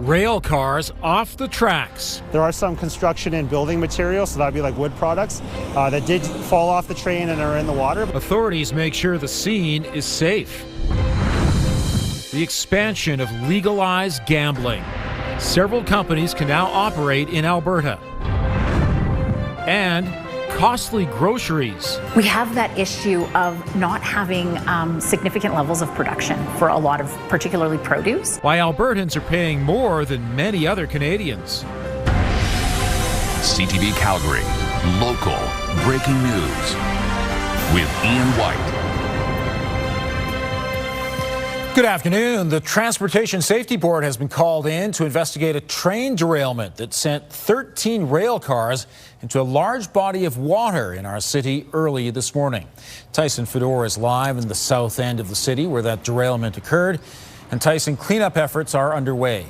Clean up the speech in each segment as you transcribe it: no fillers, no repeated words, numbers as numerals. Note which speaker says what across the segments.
Speaker 1: rail cars off the tracks.
Speaker 2: There are some construction and building materials, so that'd be like wood products, that did fall off the train and are in the water.
Speaker 1: Authorities make sure the scene is safe. The expansion of legalized gambling. Several companies can now operate in Alberta. And costly groceries.
Speaker 3: We have that issue of not having significant levels of production for a lot of particularly produce.
Speaker 1: Why Albertans are paying more than many other Canadians.
Speaker 4: CTV Calgary, local breaking news with Ian White.
Speaker 1: Good afternoon. The Transportation Safety Board has been called in to investigate a train derailment that sent 13 rail cars into a large body of water in our city early this morning. Tyson Fedor is live in the south end of the city where that derailment occurred. And Tyson, cleanup efforts are underway.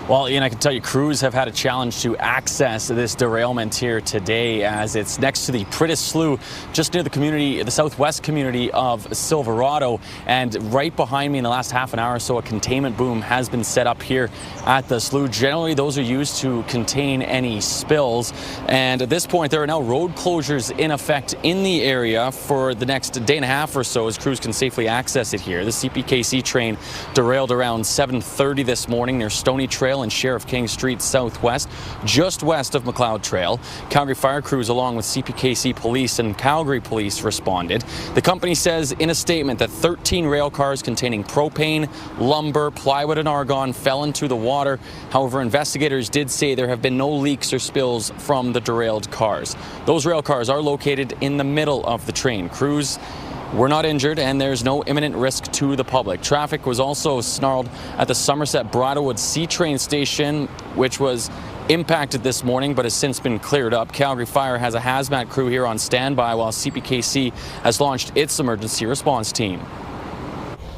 Speaker 5: Well, Ian, I can tell you crews have had a challenge to access this derailment here today as it's next to the Pritis Slough, just near the community, the southwest community of Silverado. And right behind me in the last half an hour or so, a containment boom has been set up here at the slough. Generally, those are used to contain any spills. And at this point, there are now road closures in effect in the area for the next day and a half or so as crews can safely access it here. The CPKC train derailed around 7:30 this morning near Stony Trail and Sheriff King Street southwest, just west of McLeod Trail. Calgary fire crews along with CPKC police and Calgary police responded. The company says in a statement that 13 rail cars containing propane, lumber, plywood and argon fell into the water. However, investigators did say there have been no leaks or spills from the derailed cars. Those rail cars are located in the middle of the train. Crews were not injured and there's no imminent risk to the public. Traffic was also snarled at the Somerset Bridlewood C train station, which was impacted this morning but has since been cleared up. Calgary Fire has a hazmat crew here on standby while CPKC has launched its emergency response team.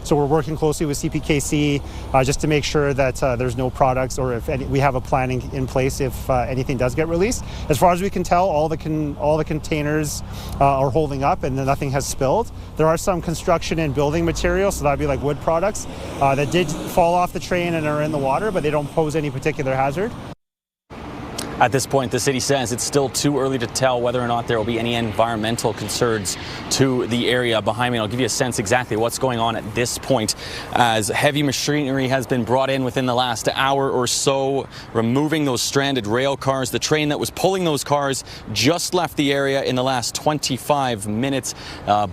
Speaker 2: So we're working closely with CPKC just to make sure that there's no products or if we have a planning in place if anything does get released. As far as we can tell, all the containers are holding up and nothing has spilled. There are some construction and building materials, so that'd be like wood products, that did fall off the train and are in the water, but they don't pose any particular hazard.
Speaker 5: At this point, the city says it's still too early to tell whether or not there will be any environmental concerns to the area behind me. I'll give you a sense exactly what's going on at this point as heavy machinery has been brought in within the last hour or so, removing those stranded rail cars. The train that was pulling those cars just left the area in the last 25 minutes.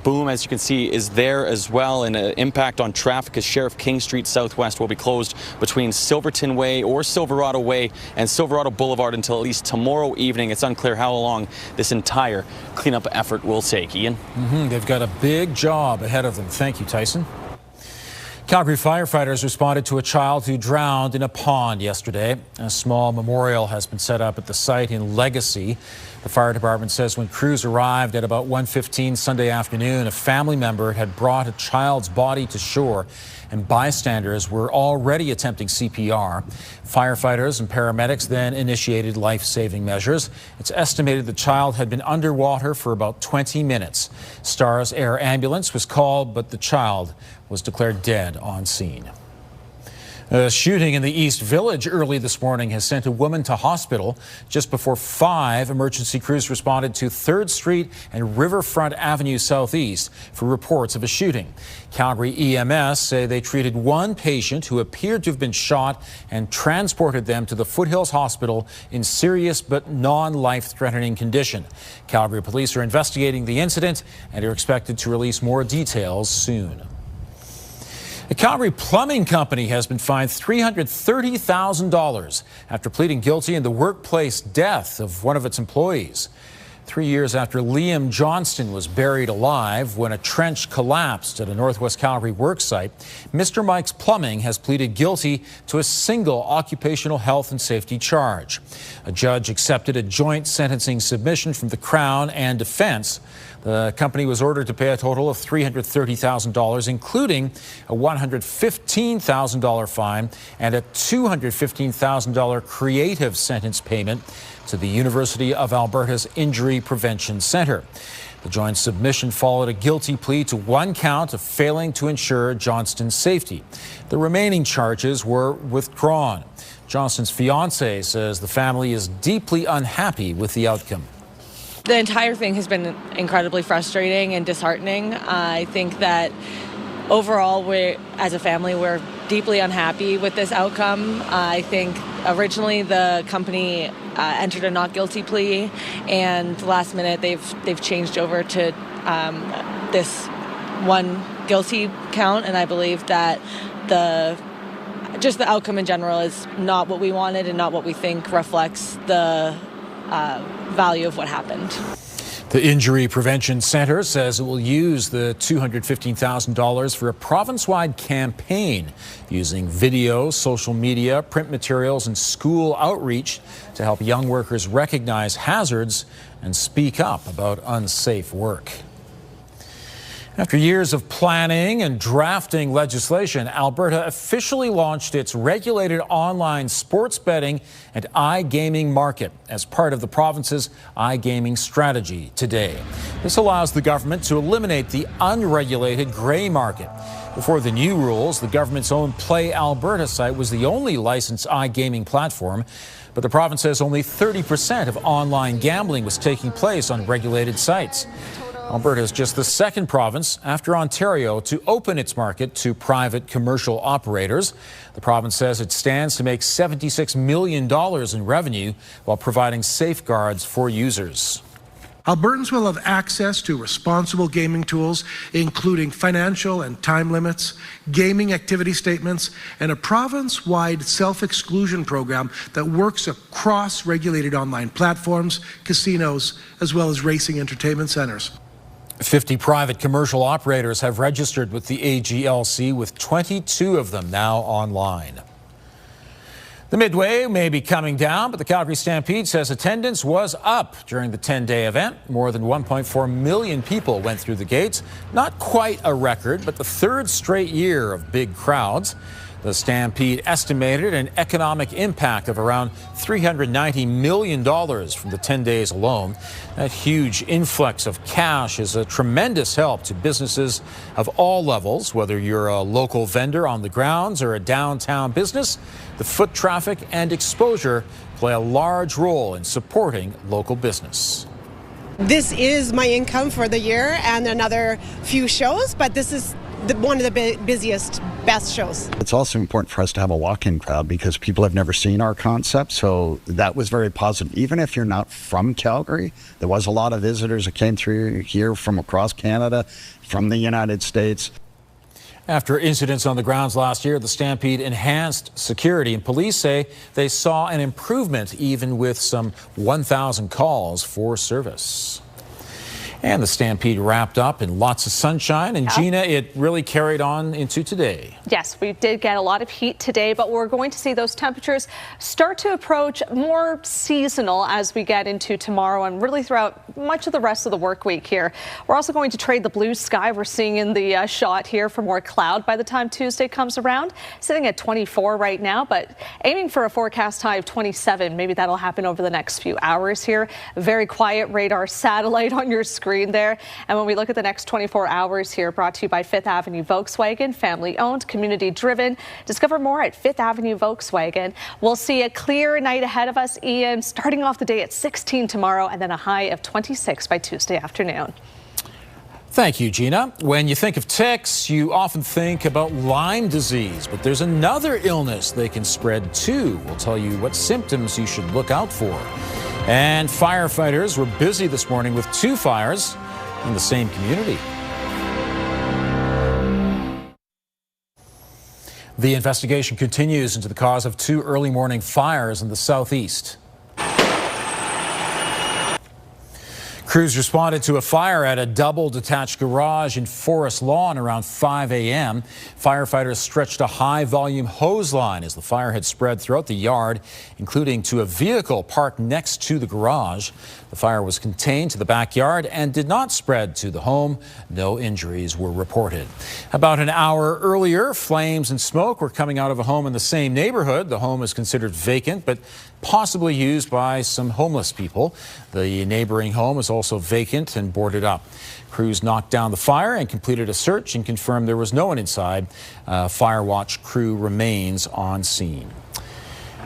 Speaker 5: Boom, as you can see, is there as well, and an impact on traffic as Sheriff King Street Southwest will be closed between Silverton Way or Silverado Way and Silverado Boulevard until at least tomorrow evening. It's unclear how long this entire cleanup effort will take. Ian?
Speaker 1: They've got a big job ahead of them. Thank you, Tyson. Calgary firefighters responded to a child who drowned in a pond yesterday. A small memorial has been set up at the site in Legacy. The fire department says when crews arrived at about 1:15 Sunday afternoon, a family member had brought a child's body to shore and bystanders were already attempting CPR. Firefighters and paramedics then initiated life-saving measures. It's estimated the child had been underwater for about 20 minutes. Stars Air Ambulance was called, but the child was declared dead on scene. A shooting in the East Village early this morning has sent a woman to hospital. Just before 5, emergency crews responded to 3rd Street and Riverfront Avenue Southeast for reports of a shooting. Calgary EMS say they treated one patient who appeared to have been shot and transported them to the Foothills Hospital in serious but non-life-threatening condition. Calgary police are investigating the incident and are expected to release more details soon. A Calgary plumbing company has been fined $330,000 after pleading guilty in the workplace death of one of its employees. 3 years after Liam Johnston was buried alive when a trench collapsed at a Northwest Calgary worksite, Mr. Mike's Plumbing has pleaded guilty to a single occupational health and safety charge. A judge accepted a joint sentencing submission from the Crown and defense. The company was ordered to pay a total of $330,000, including a $115,000 fine and a $215,000 creative sentence payment to the University of Alberta's Injury Prevention Centre. The joint submission followed a guilty plea to one count of failing to ensure Johnston's safety. The remaining charges were withdrawn. Johnston's fiancé says the family is deeply unhappy with the outcome.
Speaker 6: The entire thing has been incredibly frustrating and disheartening. I think that overall, as a family, we're deeply unhappy with this outcome. I think originally the company entered a not guilty plea, and last minute they've changed over to this one guilty count, and I believe that the outcome in general is not what we wanted and not what we think reflects the value of what happened.
Speaker 1: The Injury Prevention Centre says it will use the $215,000 for a province-wide campaign using video, social media, print materials, and school outreach to help young workers recognize hazards and speak up about unsafe work. After years of planning and drafting legislation, Alberta officially launched its regulated online sports betting and iGaming market as part of the province's iGaming strategy today. This allows the government to eliminate the unregulated grey market. Before the new rules, the government's own Play Alberta site was the only licensed iGaming platform, but the province says only 30% of online gambling was taking place on regulated sites. Alberta is just the second province after Ontario to open its market to private commercial operators. The province says it stands to make $76 million in revenue while providing safeguards for users.
Speaker 7: Albertans will have access to responsible gaming tools, including financial and time limits, gaming activity statements, and a province-wide self-exclusion program that works across regulated online platforms, casinos, as well as racing entertainment centers.
Speaker 1: 50 private commercial operators have registered with the AGLC, with 22 of them now online. The midway may be coming down, but the Calgary Stampede says attendance was up during the 10-day event. More than 1.4 million people went through the gates. Not quite a record, but the third straight year of big crowds. The Stampede estimated an economic impact of around $390 million from the 10 days alone. That huge influx of cash is a tremendous help to businesses of all levels, whether you're a local vendor on the grounds or a downtown business. The foot traffic and exposure play a large role in supporting local business.
Speaker 8: This is my income for the year and another few shows, but this is one of the busiest, best shows.
Speaker 9: It's also important for us to have a walk-in crowd because people have never seen our concept, so that was very positive. Even if you're not from Calgary, there was a lot of visitors that came through here from across Canada, from the United States.
Speaker 1: After incidents on the grounds last year, the Stampede enhanced security, and police say they saw an improvement even with some 1,000 calls for service. And the Stampede wrapped up in lots of sunshine. And Gina, it really carried on into today.
Speaker 10: Yes, we did get a lot of heat today, but we're going to see those temperatures start to approach more seasonal as we get into tomorrow and really throughout much of the rest of the work week here. We're also going to trade the blue sky we're seeing in the shot here for more cloud by the time Tuesday comes around. Sitting at 24 right now, but aiming for a forecast high of 27. Maybe that'll happen over the next few hours here. A very quiet radar satellite on your screen there. And when we look at the next 24 hours here, brought to you by 5th Avenue Volkswagen, family owned, community driven. Discover more at 5th Avenue Volkswagen. We'll see a clear night ahead of us, Ian, starting off the day at 16 tomorrow and then a high of 26 by Tuesday afternoon.
Speaker 1: Thank you, Gina. When you think of ticks, you often think about Lyme disease, but there's another illness they can spread too. We'll tell you what symptoms you should look out for. And firefighters were busy this morning with 2 fires in the same community. The investigation continues into the cause of 2 early morning fires in the southeast. Crews responded to a fire at a double detached garage in Forest Lawn around 5 a.m. Firefighters stretched a high volume hose line as the fire had spread throughout the yard, including to a vehicle parked next to the garage. The fire was contained to the backyard and did not spread to the home. No injuries were reported. About an hour earlier, flames and smoke were coming out of a home in the same neighborhood. The home is considered vacant, but possibly used by some homeless people. The neighboring home is also also vacant and boarded up. Crews knocked down the fire and completed a search and confirmed there was no one inside. Fire watch crew remains on scene.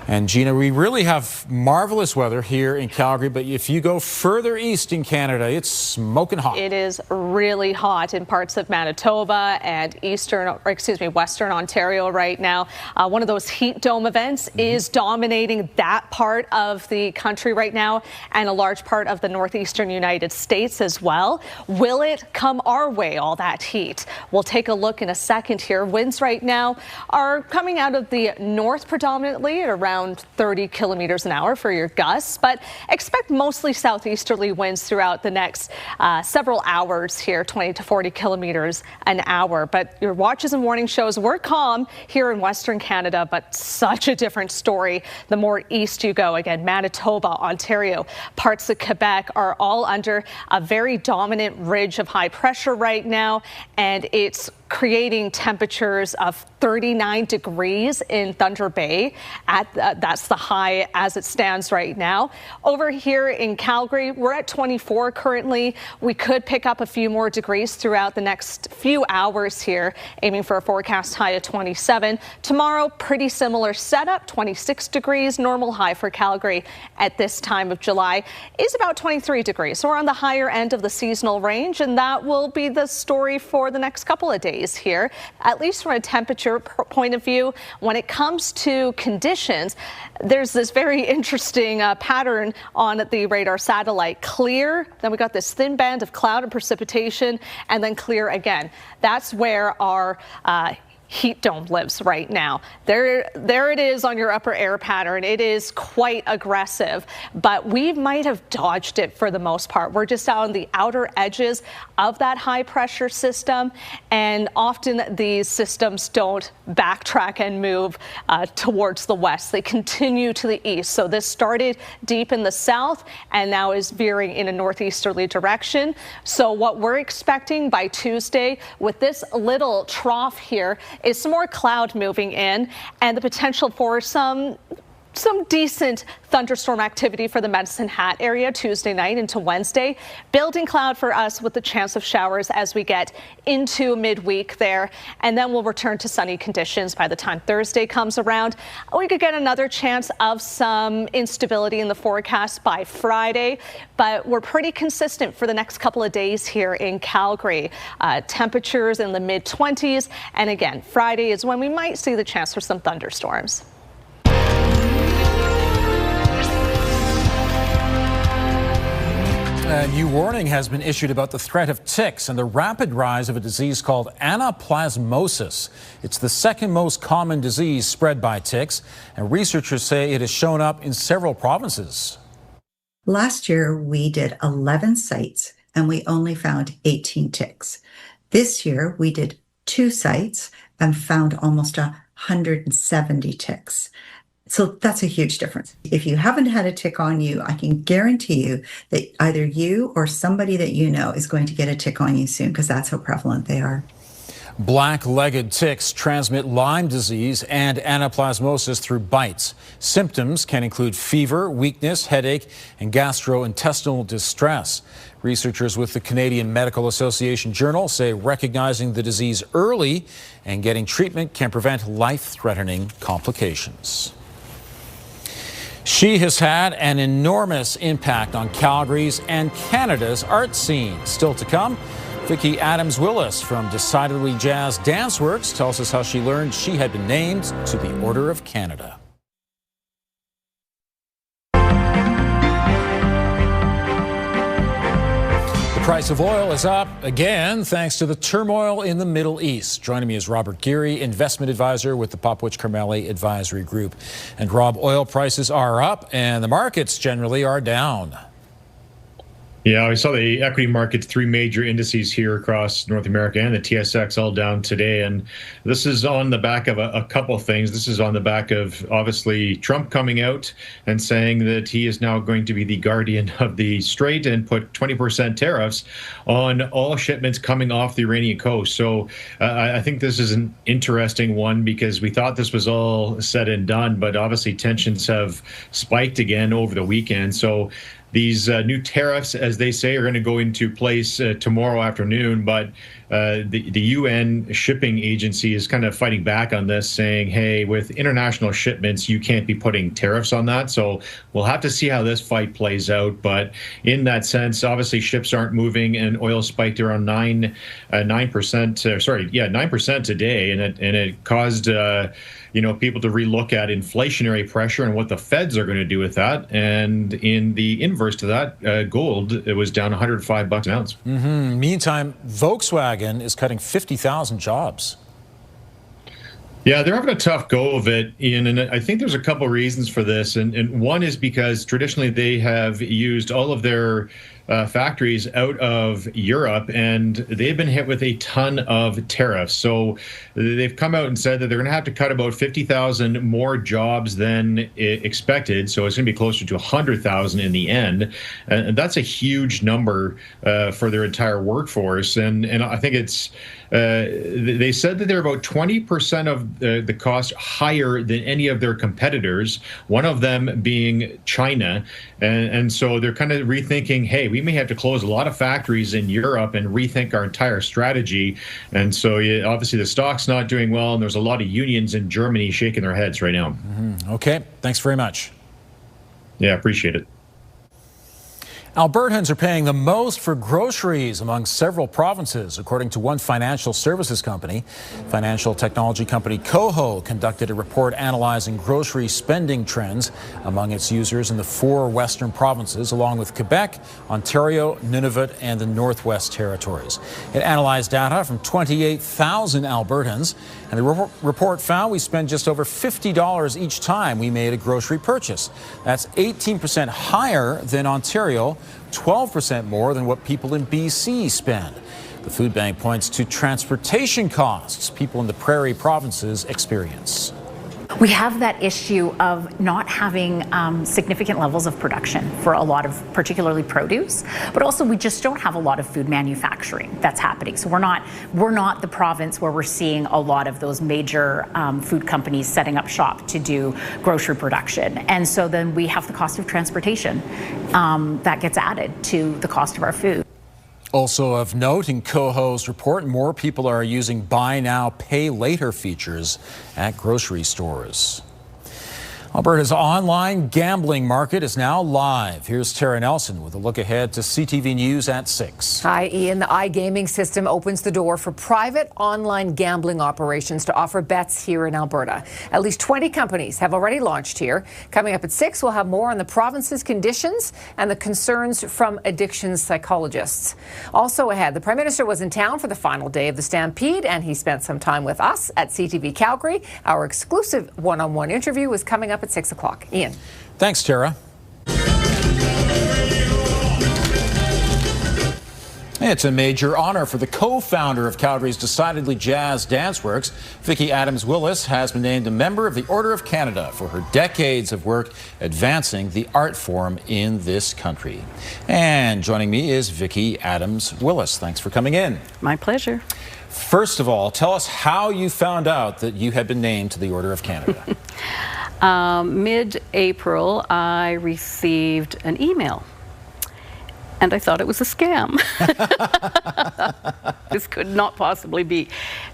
Speaker 1: And Gina, we really have marvelous weather here in Calgary, but if you go further east in Canada, it's smoking hot.
Speaker 10: It is really hot in parts of Manitoba and Western Ontario right now. One of those heat dome events is dominating that part of the country right now, and a large part of the northeastern United States as well. Will it come our way, all that heat? We'll take a look in a second here. Winds right now are coming out of the north predominantly at around 30 kilometers an hour for your gusts, but expect mostly southeasterly winds throughout the next several hours here, 20 to 40 kilometers an hour. But your watches and warning shows we're calm here in Western Canada, but such a different story the more east you go. Again, Manitoba, Ontario, parts of Quebec are all under a very dominant ridge of high pressure right now, and it's creating temperatures of 39 degrees in Thunder Bay. That's the high as it stands right now. Over here in Calgary, we're at 24 currently. We could pick up a few more degrees throughout the next few hours here, aiming for a forecast high of 27. Tomorrow, pretty similar setup, 26 degrees. Normal high for Calgary at this time of July is about 23 degrees. So we're on the higher end of the seasonal range, and that will be the story for the next couple of days here, at least from a temperature point of view. When it comes to conditions, there's this very interesting pattern on the radar satellite. Clear, then we got this thin band of cloud and precipitation, and then clear again. That's where our heat dome lives right now. There it is on your upper air pattern. It is quite aggressive, but we might have dodged it for the most part. We're just out on the outer edges of that high pressure system, and often these systems don't backtrack and move towards the west. They continue to the east. So this started deep in the south and now is veering in a northeasterly direction. So what we're expecting by Tuesday with this little trough here is some more cloud moving in and the potential for some decent thunderstorm activity for the Medicine Hat area Tuesday night into Wednesday. Building cloud for us with the chance of showers as we get into midweek there. And then we'll return to sunny conditions by the time Thursday comes around. We could get another chance of some instability in the forecast by Friday, but we're pretty consistent for the next couple of days here in Calgary. Temperatures in the mid-20s. And again, Friday is when we might see the chance for some thunderstorms.
Speaker 1: A new warning has been issued about the threat of ticks and the rapid rise of a disease called anaplasmosis. It's the second most common disease spread by ticks, and researchers say it has shown up in several provinces.
Speaker 11: Last year, we did 11 sites and we only found 18 ticks. This year, we did 2 sites and found almost 170 ticks. So that's a huge difference. If you haven't had a tick on you, I can guarantee you that either you or somebody that you know is going to get a tick on you soon, because that's how prevalent they are.
Speaker 1: Black-legged ticks transmit Lyme disease and anaplasmosis through bites. Symptoms can include fever, weakness, headache, and gastrointestinal distress. Researchers with the Canadian Medical Association Journal say recognizing the disease early and getting treatment can prevent life-threatening complications. She has had an enormous impact on Calgary's and Canada's art scene. Still to come, Vicki Adams-Willis from Decidedly Jazz Danceworks tells us how she learned she had been named to the Order of Canada. The price of oil is up again thanks to the turmoil in the Middle East. Joining me is Robert Geary, investment advisor with the Popwich-Carmeli Advisory Group. And Rob, oil prices are up and the markets generally are down.
Speaker 12: Yeah, we saw the equity markets, 3 major indices here across North America and the TSX all down today. And this is on the back of a couple of things. This is on the back of, obviously, Trump coming out and saying that he is now going to be the guardian of the strait and put 20% tariffs on all shipments coming off the Iranian coast. So I think this is an interesting one because we thought this was all said and done, but obviously tensions have spiked again over the weekend. So these new tariffs, as they say, are going to go into place tomorrow afternoon. But the UN shipping agency is kind of fighting back on this, saying, hey, with international shipments, you can't be putting tariffs on that. So we'll have to see how this fight plays out. But in that sense, obviously ships aren't moving, and oil spiked around 9% today, and it caused people to relook at inflationary pressure and what the feds are going to do with that. And in the inverse to that, gold, it was down $105 an ounce.
Speaker 1: Meantime, Volkswagen is cutting 50,000 jobs.
Speaker 12: Yeah, they're having a tough go of it, Ian, and I think there's a couple of reasons for this. And one is because traditionally they have used all of their factories out of Europe, and they've been hit with a ton of tariffs. So they've come out and said that they're going to have to cut about 50,000 more jobs than expected. So it's going to be closer to 100,000 in the end. And that's a huge number for their entire workforce. And I think it's they said that they're about 20% of the cost higher than any of their competitors, one of them being China. And so they're kind of rethinking, hey, we may have to close a lot of factories in Europe and rethink our entire strategy. And so obviously the stock's not doing well, and there's a lot of unions in Germany shaking their heads right now.
Speaker 1: Okay, thanks very much.
Speaker 12: Yeah, appreciate it.
Speaker 1: Albertans are paying the most for groceries among several provinces, according to one financial services company. Financial technology company Coho conducted a report analyzing grocery spending trends among its users in the 4 western provinces, along with Quebec, Ontario, Nunavut, and the Northwest Territories. It analyzed data from 28,000 Albertans, and the report found we spend just over $50 each time we made a grocery purchase. That's 18% higher than Ontario, 12% more than what people in BC spend. The food bank points to transportation costs people in the prairie provinces experience.
Speaker 3: We have that issue of not having significant levels of production for a lot of particularly produce, but also we just don't have a lot of food manufacturing that's happening. So we're not the province where we're seeing a lot of those major food companies setting up shop to do grocery production. And so then we have the cost of transportation that gets added to the cost of our food.
Speaker 1: Also of note in Coho's report, more people are using buy now, pay later features at grocery stores. Alberta's online gambling market is now live. Here's Tara Nelson with a look ahead to CTV News at 6.
Speaker 13: Hi, Ian. The iGaming system opens the door for private online gambling operations to offer bets here in Alberta. At least 20 companies have already launched here. Coming up at 6, we'll have more on the province's conditions and the concerns from addiction psychologists. Also ahead, the Prime Minister was in town for the final day of the Stampede, and he spent some time with us at CTV Calgary. Our exclusive one-on-one interview is coming up at 6 o'clock. Ian.
Speaker 1: Thanks, Tara. It's a major honor for the co-founder of Calgary's decidedly jazz dance works. Vicki Adams-Willis has been named a member of the Order of Canada for her decades of work advancing the art form in this country. And joining me is Vicki Adams-Willis. Thanks for coming in.
Speaker 14: My pleasure.
Speaker 1: First of all, tell us how you found out that you had been named to the Order of Canada.
Speaker 14: Mid-April, I received an email, and I thought it was a scam. This could not possibly be.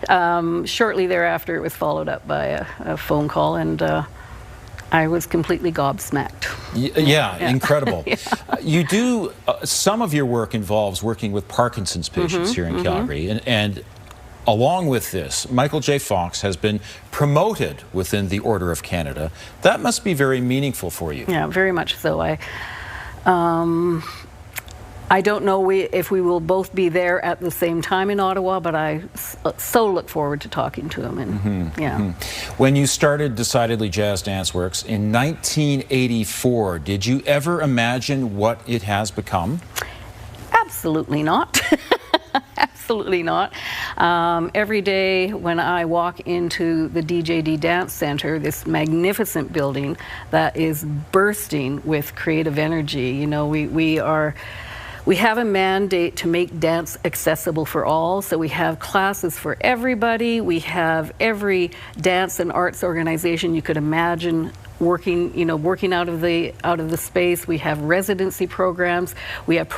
Speaker 14: Shortly thereafter, it was followed up by a phone call, and I was completely gobsmacked.
Speaker 1: Yeah, incredible.
Speaker 14: Yeah.
Speaker 1: You do, some of your work involves working with Parkinson's patients here in Calgary, and along with this, Michael J. Fox has been promoted within the Order of Canada. That must be very meaningful for you.
Speaker 14: Yeah, very much so. I don't know if we will both be there at the same time in Ottawa, but I so look forward to talking to him. And
Speaker 1: When you started Decidedly Jazz Dance Works in 1984, did you ever imagine what it has become?
Speaker 14: Absolutely not. Absolutely not. Every day when I walk into the DJD Dance Center, this magnificent building that is bursting with creative energy, you know, we have a mandate to make dance accessible for all, so we have classes for everybody. We have every dance and arts organization you could imagine working out of the space. We have residency programs. We have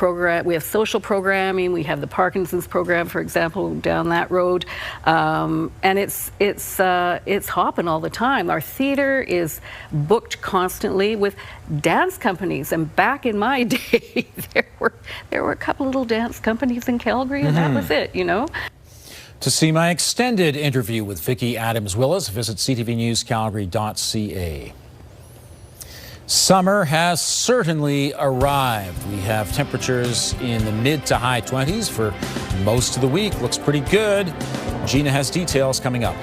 Speaker 14: social programming. We have the Parkinson's program, for example, down that road, and it's hopping all the time. Our theater is booked constantly with dance companies. And back in my day, there were a couple little dance companies in Calgary, and that was it.
Speaker 1: To see my extended interview with Vicki Adams-Willis, visit ctvnewscalgary.ca. Summer has certainly arrived. We have temperatures in the mid to high 20s for most of the week. Looks pretty good. Gina has details coming up.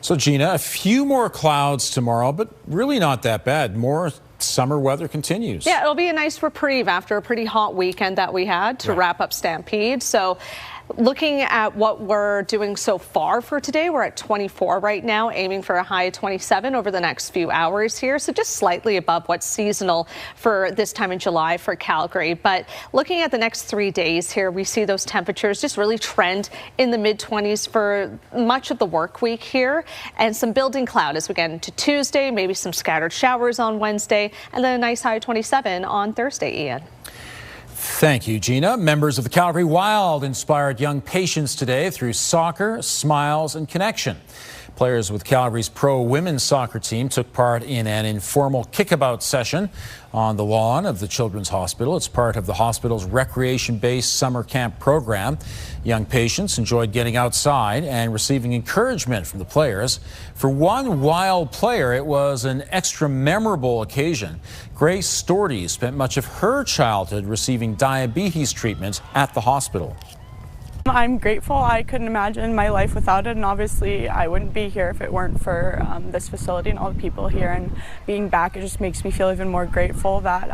Speaker 1: So Gina, a few more clouds tomorrow, but really not that bad. More summer weather continues.
Speaker 10: Yeah, it'll be a nice reprieve after a pretty hot weekend that we had to wrap up Stampede. So looking at what we're doing so far for today, we're at 24 right now, aiming for a high of 27 over the next few hours here. So just slightly above what's seasonal for this time in July for Calgary. But looking at the next 3 days here, we see those temperatures just really trend in the mid-20s for much of the work week here, and some building cloud as we get into Tuesday, maybe some scattered showers on Wednesday, and then a nice high of 27 on Thursday, Ian.
Speaker 1: Thank you, Gina. Members of the Calgary Wild inspired young patients today through soccer, smiles, and connection. Players with Calgary's pro women's soccer team took part in an informal kickabout session on the lawn of the Children's Hospital. It's part of the hospital's recreation-based summer camp program. Young patients enjoyed getting outside and receiving encouragement from the players. For one Wild player, it was an extra memorable occasion. Grace Storty spent much of her childhood receiving diabetes treatment at the hospital.
Speaker 15: I'm grateful. I couldn't imagine my life without it, and obviously I wouldn't be here if it weren't for this facility and all the people here. And being back, it just makes me feel even more grateful that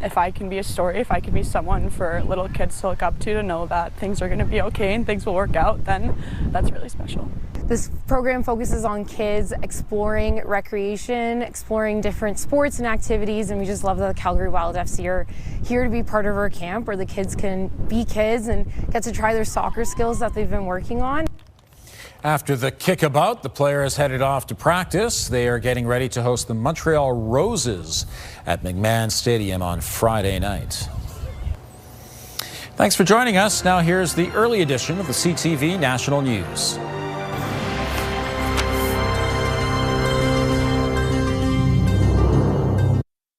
Speaker 15: if I can be a story, if I can be someone for little kids to look up to know that things are going to be okay and things will work out, then that's really special.
Speaker 16: This program focuses on kids exploring recreation, exploring different sports and activities, and we just love that the Calgary Wild FC are here to be part of our camp where the kids can be kids and get to try their soccer skills that they've been working on.
Speaker 1: After the kickabout, the players headed off to practice. They are getting ready to host the Montreal Roses at McMahon Stadium on Friday night. Thanks for joining us. Now here's the early edition of the CTV National News.